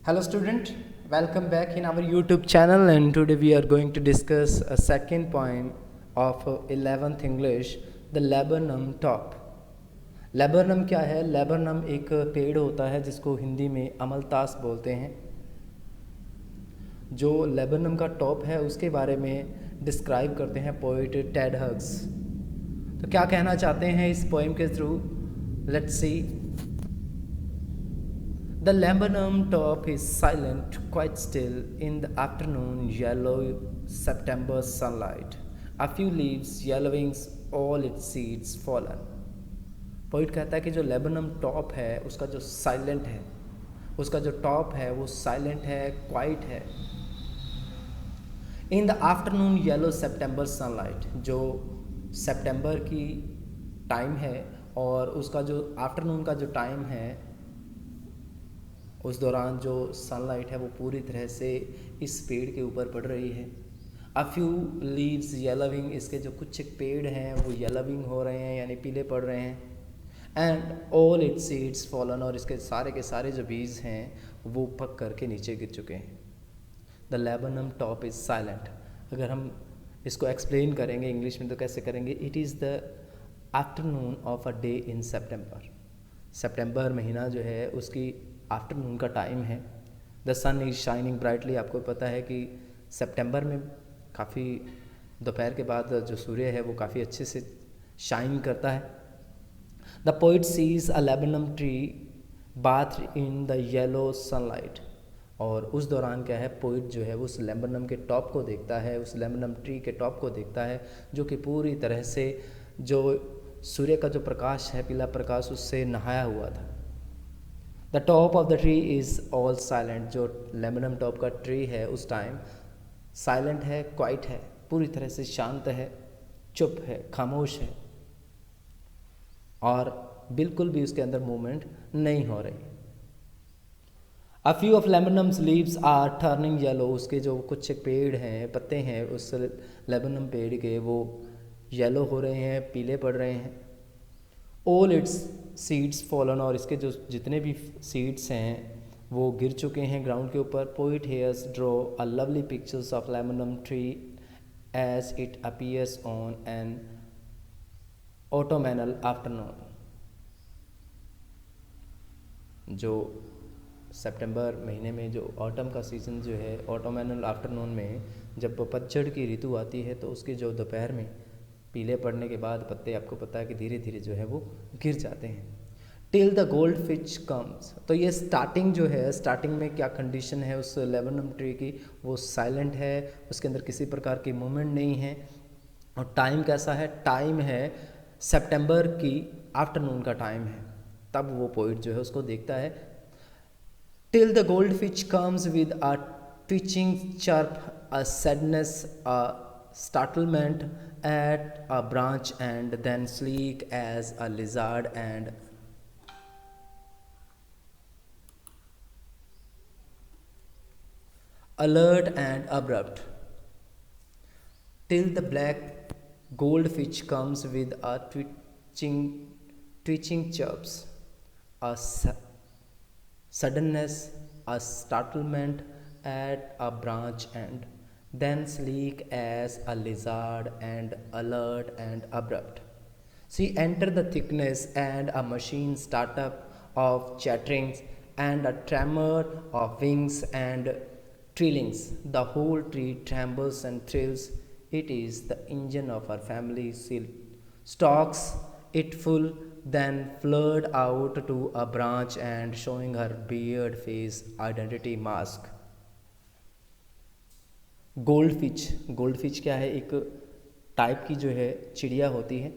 Hello student, welcome back in our YouTube channel, and today we are going to discuss a second point of 11th English, the laburnum top. laburnum क्या है? laburnum एक पेड़ होता है जिसको हिंदी में अमलतास बोलते हैं। जो laburnum का टॉप है उसके बारे में डिस्क्राइब करते हैं पोइट टेड हग्स। तो क्या कहना चाहते हैं इस पोएम के through? Let's see. The laburnum top is silent, quite still in the afternoon yellow September sunlight. A few leaves yellowing, all its seeds fallen. Poet कहता है कि जो लेबनम टॉप है उसका जो साइलेंट है, उसका जो टॉप है वो साइलेंट है, क्वाइट है। In the afternoon yellow September sunlight, जो सितंबर की टाइम है और उसका जो आफ्टरनून का जो टाइम है उस दौरान जो सनलाइट है वो पूरी तरह से इस पेड़ के ऊपर पड़ रही है। अ फ्यू लीव्स येलोविंग, इसके जो कुछ पेड़ हैं वो येलोविंग हो रहे हैं यानी पीले पड़ रहे हैं। And all it's seeds fallen, और इसके सारे जो बीज हैं वो पक करके नीचे गिर चुके हैं। The laburnum top is silent. अगर हम इसको एक्सप्लेन करेंगे इंग्लिश में तो कैसे करेंगे? It is the afternoon of a day in September. September महीना जो है उसकी आफ्टरनून का टाइम है। The sun is shining brightly. आपको पता है कि सितंबर में काफ़ी दोपहर के बाद जो सूर्य है वो काफ़ी अच्छे से शाइन करता है। The poet sees a laburnum tree bath in the yellow sunlight, और उस दौरान क्या है, पोइट जो है उस लेबनम के टॉप को देखता है, उस लेबनम ट्री के टॉप को देखता है जो कि पूरी तरह से जो सूर्य का जो प्रकाश है, पीला प्रकाश, उससे नहाया हुआ था। The top of the tree is all silent. जो लेबनम टॉप का ट्री है उस टाइम साइलेंट है, क्वाइट है, पूरी तरह से शांत है, चुप है, खामोश है और बिल्कुल भी उसके अंदर मूवमेंट नहीं हो रही। A few of laburnum's leaves are turning yellow, उसके जो कुछ पेड़ हैं, पत्ते हैं उस लेबनम पेड़ के वो येलो हो रहे हैं, पीले पड़ रहे हैं। ऑल इट्स सीड्स फॉलन, और इसके जो जितने भी सीड्स हैं वो गिर चुके हैं ग्राउंड के ऊपर। Poet here's draw a lovely pictures of laburnum tree as it appears on an autumnal afternoon. जो सितंबर महीने में जो ऑटम का सीज़न जो है, ऑटोमेनल आफ्टरनून में जब पतझड़ की ऋतु आती है तो उसके जो दोपहर में पीले पड़ने के बाद पत्ते, आपको पता है कि धीरे धीरे जो है वो गिर जाते हैं। Till the gold Fitch comes, तो ये स्टार्टिंग जो है, स्टार्टिंग में क्या कंडीशन है उस लेबनम ट्री की? वो साइलेंट है, उसके अंदर किसी प्रकार की मूवमेंट नहीं है। और टाइम कैसा है? टाइम है सितंबर की आफ्टरनून का टाइम है, तब वो पोइट जो है उसको देखता है। Till the gold Fitch comes with a twitching chirp, a sadness, a startlement at a branch, and then sleek as a lizard and alert and abrupt. Till the black goldfish comes with a twitching chirps, a suddenness, a startlement at a branch, and then sleek as a lizard and alert and abrupt. She entered the thickness, and a machine startup of chatterings and a tremor of wings and trillings. The whole tree trembles and thrills. It is the engine of our family. She stalks it full, then flared out to a branch and showing her beard face identity mask. Gold Fitch क्या है? एक type की जो है चिड़िया होती है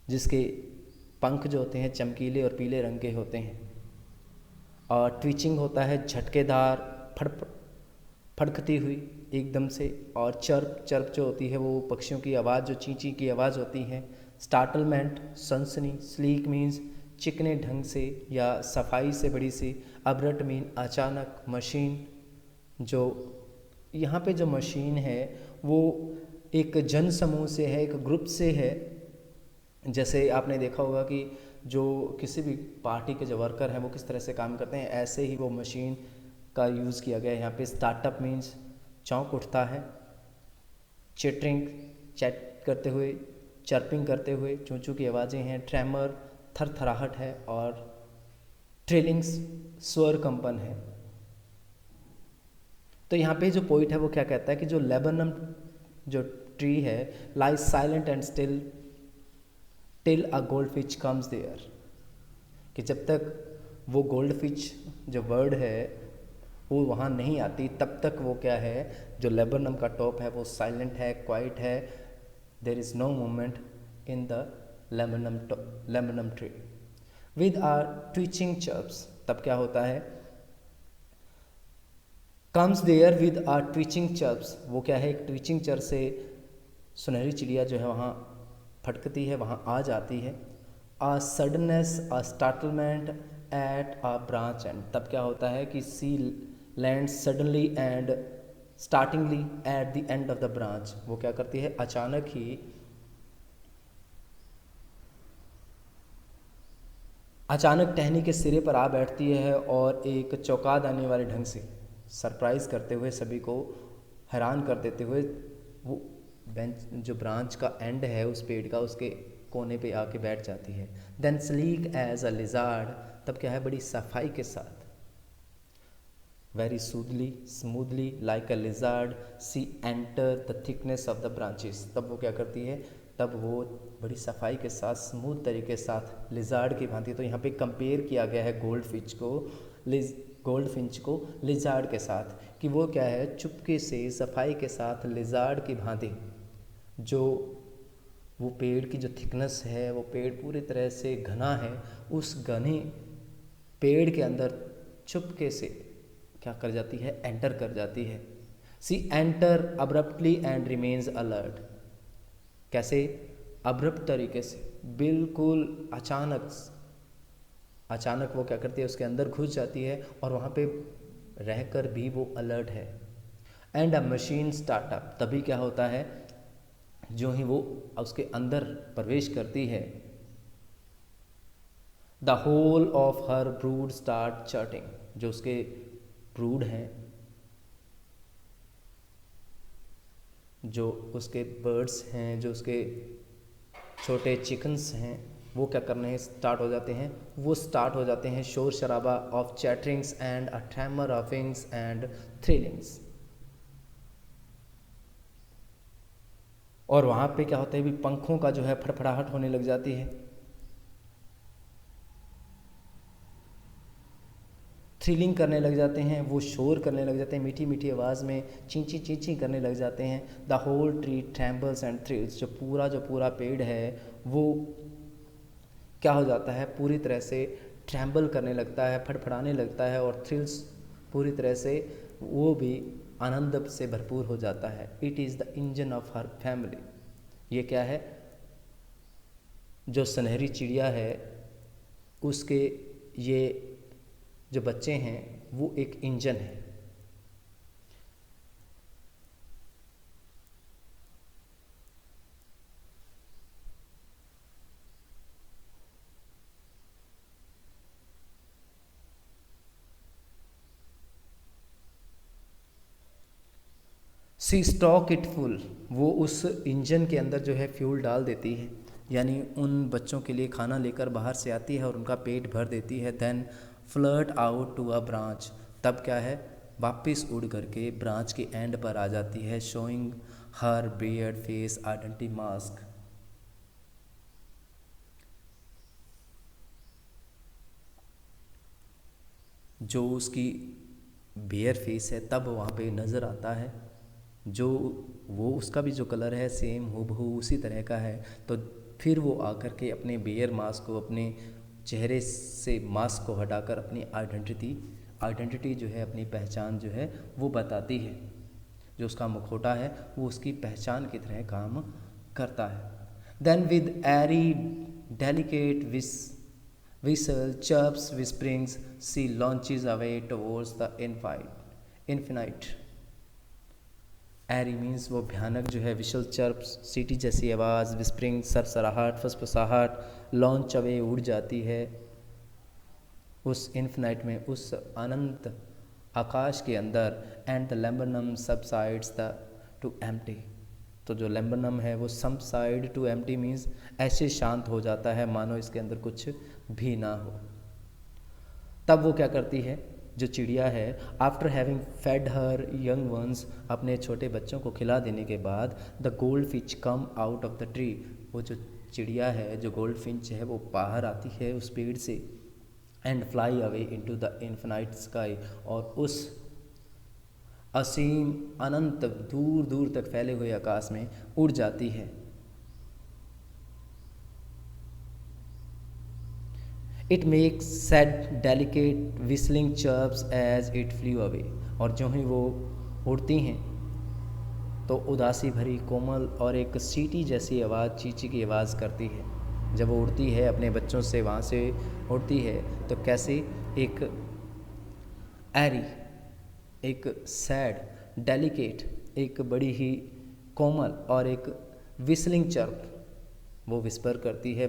जिसके पंख जो होते हैं चमकीले और पीले रंग के होते हैं, और ट्विचिंग होता है झटकेदार, फड़कती हुई एकदम से, और चर्प जो होती है वो पक्षियों की आवाज़, जो चींची की आवाज़ होती है। स्टार्टलमेंट सनसनी, स्लीक मीन्स चिकने ढंग से या सफाई से बड़ी सी, अब्रट मीन अचानक। मशीन, जो यहाँ पे जो मशीन है वो एक जन समूह से है, एक ग्रुप से है। जैसे आपने देखा होगा कि जो किसी भी पार्टी के जो वर्कर हैं वो किस तरह से काम करते हैं, ऐसे ही वो मशीन का यूज़ किया गया है यहाँ पे। स्टार्टअप मीन्स चौंक उठता है, चैटरिंग चैट करते हुए, चर्पिंग करते हुए, चूँ चूँ की आवाज़ें हैं, ट्रेमर थरथराहट है, और ट्रेलिंग्स स्वर कंपन है। तो यहाँ पे जो पोइट है वो क्या कहता है कि जो लेबनम जो ट्री है lies silent and still till a goldfinch comes there, कि जब तक वो गोल्ड फिच जो वर्ड है वो वहाँ नहीं आती तब तक वो क्या है, जो लेबनम का टॉप है वो साइलेंट है, क्वाइट है, there is no movement in the laburnum tree with her twitching chirps. तब क्या होता है, comes there with her twitching chirps, वो क्या है, एक ट्विचिंग चर से सुनहरी चिड़िया जो है वहाँ फटकती है, वहाँ आ जाती है। A suddenness a startlement at a branch end, तब क्या होता है कि she lands suddenly and startlingly at the end of the branch, वो क्या करती है, अचानक ही टहनी के सिरे पर आ बैठती है और एक चौंका देने वाले ढंग से सरप्राइज़ करते हुए, सभी को हैरान कर देते हुए, वो बेंच जो ब्रांच का एंड है उस पेड़ का, उसके कोने पे आके बैठ जाती है। Then sleek as a lizard, तब क्या है, बड़ी सफाई के साथ, very smoothly smoothly like a lizard she enter the thickness of the branches, तब वो क्या करती है, तब वो बड़ी सफाई के साथ स्मूथ तरीके के साथ लिजार्ड की भांति। तो यहाँ पे कंपेयर किया गया है गोल्ड फिंच को लिजार्ड के साथ, कि वो क्या है, चुपके से सफाई के साथ लिजार्ड की भांति, जो वो पेड़ की जो थिकनेस है, वो पेड़ पूरी तरह से घना है, उस घने पेड़ के अंदर चुपके से क्या कर जाती है, एंटर कर जाती है। She enter abruptly and remains alert, कैसे, अब्रप्ट तरीके से, बिल्कुल अचानक वो क्या करती है, उसके अंदर घुस जाती है और वहाँ पे रहकर भी वो अलर्ट है। एंड अ मशीन स्टार्टअप, तभी क्या होता है, जो ही वो उसके अंदर प्रवेश करती है, the whole of her brood start chirping, जो उसके ब्रूड हैं, जो उसके बर्ड्स हैं, जो उसके छोटे चिकन्स हैं, वो क्या करने स्टार्ट हो जाते हैं, वो स्टार्ट हो जाते हैं शोर शराबा of chatterings and a tremor of wings and thrillings. और वहाँ पे क्या होता है भी, पंखों का जो है फड़फड़ाहट होने लग जाती है, थ्रिलिंग करने लग जाते हैं, वो शोर करने लग जाते हैं, मीठी मीठी आवाज़ में चींची चींची करने लग जाते हैं। The whole tree trembles and thrills, जो पूरा पेड़ है वो क्या हो जाता है, पूरी तरह से ट्रैम्बल करने लगता है, फड़फड़ाने लगता है, और थ्रिल्स पूरी तरह से वो भी आनंद से भरपूर हो जाता है। It is the engine of her family, ये क्या है, जो सुनहरी चिड़िया है उसके ये जो बच्चे हैं वो एक इंजन है। सी स्टॉक इट फुल, वो उस इंजन के अंदर जो है फ्यूल डाल देती है, यानी उन बच्चों के लिए खाना लेकर बाहर से आती है और उनका पेट भर देती है। Then flirt out to a branch, तब क्या है, वापस उड़ करके ब्रांच के एंड पर आ जाती है, शोइंग हर बियर्ड फेस आइडेंटिटी मास्क, जो उसकी बियर फेस है तब वहाँ पे नज़र आता है, जो वो उसका भी जो कलर है सेम हूबहू उसी तरह का है। तो फिर वो आकर के अपने बियर मास्क को, अपने चेहरे से मास्क को हटाकर अपनी आइडेंटिटी जो है, अपनी पहचान जो है वो बताती है। जो उसका मुखौटा है वो उसकी पहचान की तरह काम करता है। Then with eerie delicate whistle chirps whisperings, she launches away towards the infinite. Eerie means वो भयानक जो है, विशल चर्प सीटी जैसी आवाज़, विस्परिंग सरसराहट, फसफसाहट, लॉन्च अवे उड़ जाती है उस इन्फिनाइट में, उस अनंत आकाश के अंदर। And the laburnum subsides the to empty, तो जो लैम्बरनम है वो सबसाइड टू एम्प्टी मीन्स ऐसे शांत हो जाता है मानो इसके अंदर कुछ भी ना हो। तब वो क्या करती है, जो चिड़िया है, आफ्टर हैविंग फेड हर यंग वंस, अपने छोटे बच्चों को खिला देने के बाद, the gold Finch come out of the tree, वो जो चिड़िया है, जो गोल्ड फिंच है, वो बाहर आती है उस पेड़ से, and fly away into the infinite sky, और उस असीम अनंत दूर दूर तक फैले हुए आकाश में उड़ जाती है। It makes sad delicate whistling chirps as it flew away, और जो ही वो उड़ती हैं तो उदासी भरी कोमल और एक सीटी जैसी आवाज़, चींची की आवाज़ करती है। जब वो उड़ती है अपने बच्चों से, वहाँ से उड़ती है, तो कैसे एक एरी, एक सैड डेलिकेट, एक बड़ी ही कोमल और एक विस्लिंग चर्प वो विस्पर करती है।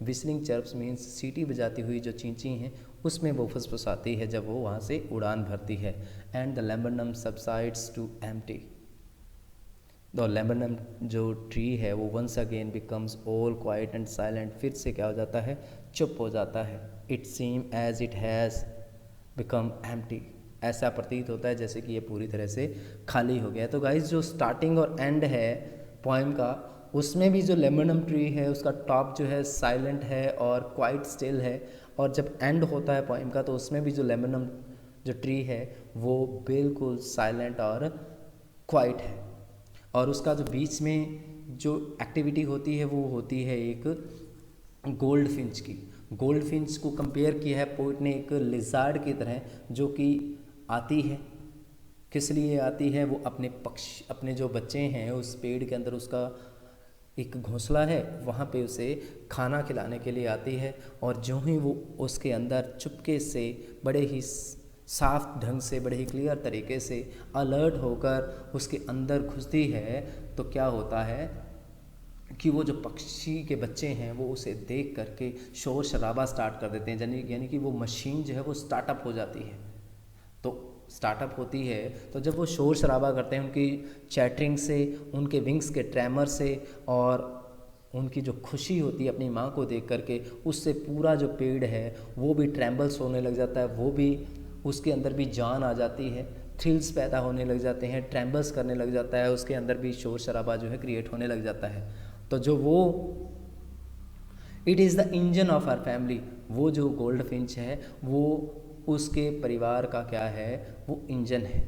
विस्लिंग चर्प्स मीन्स सीटी बजाती हुई जो चींची हैं, उसमें वो फुसफुसाती है जब वो वहाँ से उड़ान भरती है। And the laburnum subsides to empty, the laburnum जो ट्री है वो once again becomes all quiet and silent, फिर से क्या हो जाता है, चुप हो जाता है। It seem as it has become empty, ऐसा प्रतीत होता है जैसे कि ये पूरी तरह से खाली हो गया। तो गाइस, जो स्टार्टिंग और एंड है पोएम का, उसमें भी जो लेमनम ट्री है उसका टॉप जो है साइलेंट है और क्वाइट स्टिल है, और जब एंड होता है पोएम का तो उसमें भी जो लेमनम जो ट्री है वो बिल्कुल साइलेंट और क्वाइट है। और उसका जो बीच में जो एक्टिविटी होती है वो होती है एक गोल्ड फिंच की। गोल्ड फिंच को कंपेयर किया है पोइट ने एक लिजार्ड की तरह, जो कि आती है, किस लिए आती है, वो अपने जो बच्चे हैं उस पेड़ के अंदर, उसका एक घोंसला है, वहाँ पे उसे खाना खिलाने के लिए आती है। और जो ही वो उसके अंदर चुपके से बड़े ही साफ ढंग से, बड़े ही क्लियर तरीके से अलर्ट होकर उसके अंदर घुसती है, तो क्या होता है कि वो जो पक्षी के बच्चे हैं वो उसे देख करके शोर शराबा स्टार्ट कर देते हैं, यानी कि वो मशीन जो है वो स्टार्टअप हो जाती है। तो स्टार्टअप होती है तो जब वो शोर शराबा करते हैं, उनकी चैटरिंग से, उनके विंग्स के ट्रैमर से, और उनकी जो खुशी होती है अपनी माँ को देख करके, उससे पूरा जो पेड़ है वो भी ट्रैम्बल्स होने लग जाता है, वो भी उसके अंदर भी जान आ जाती है, थ्रिल्स पैदा होने लग जाते हैं, ट्रैम्बल्स करने लग जाता है, उसके अंदर भी शोर शराबा जो है क्रिएट होने लग जाता है। तो जो वो it is the engine of our family, वो जो गोल्ड फिंच है वो उसके परिवार का क्या है, वो इंजन है।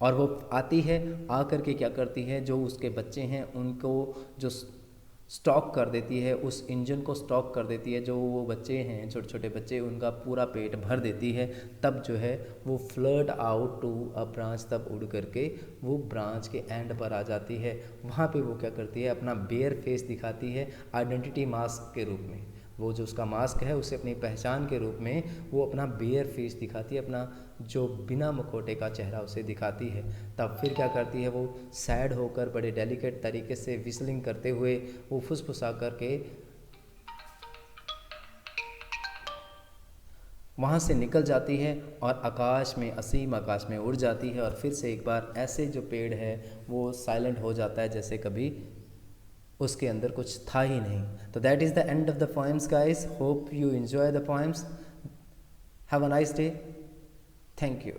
और वो आती है, आकर के क्या करती है, जो उसके बच्चे हैं उनको जो स्टॉक कर देती है, उस इंजन को स्टॉक कर देती है, जो वो बच्चे हैं छोटे छोटे बच्चे, उनका पूरा पेट भर देती है। तब जो है वो flirt out to a branch, तब उड़ करके वो ब्रांच के एंड पर आ जाती है। वहाँ पे वो क्या करती है, अपना बेयर फेस दिखाती है आइडेंटिटी मास्क के रूप में। वो जो उसका मास्क है उसे अपनी पहचान के रूप में वो अपना बेयर फेस दिखाती है, अपना जो बिना मुखौटे का चेहरा उसे दिखाती है। तब फिर क्या करती है, वो सैड होकर बड़े डेलिकेट तरीके से विस्लिंग करते हुए वो फुसफुसा करके वहाँ से निकल जाती है और आकाश में, असीम आकाश में उड़ जाती है। और फिर से एक बार ऐसे जो पेड़ है वो साइलेंट हो जाता है जैसे कभी उसके अंदर कुछ था ही नहीं। तो that is the end of the poems guys, hope you enjoy the poems, have a nice day, thank you.